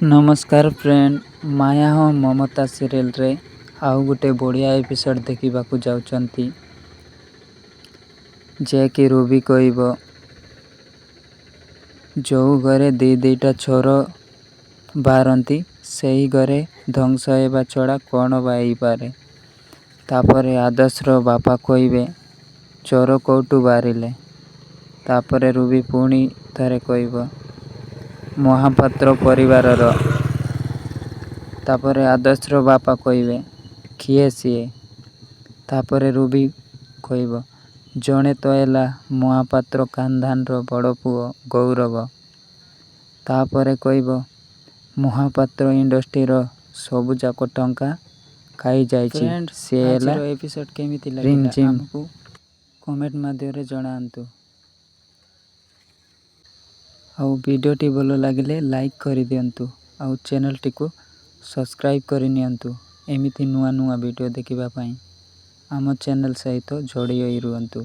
नमस्कार फ्रेंड, माया हो ममता सीरियल रे आउ गोटे बढ़िया एपिसोड देखा जाउछंती। जे कि रूबी कहब जो घरे दीटा छोर बाहरती से ही घरे ध्वंस होगा छड़ा कौन बारे। तापर आदर्शर बापा कहबे चोर कौटू बाहरिले। तापर रूबी पुणी थरे कहब महापात्र परिवार। तापर आदर्शर बापा कहबे किए सीए। तापर रूबी कहब जड़े तो है महापात्र खानदान बड़ पुओ गौरव। तापर कहब महापात्र इंडस्ट्री सबु जाक टंका खाई जाइछि। सी एपिसोड केमिति लागिला हमकु कमेंट माध्यम जनातु। आउ वीडियोटी भल लगिले लाइक कर दियंतु आउ चैनल टी को सब्सक्राइब कर नियंतु। एमिति नुआ नुआ वीडियो देखिबा पई आम चैनल सहित जोड़ी होई रुहंतु।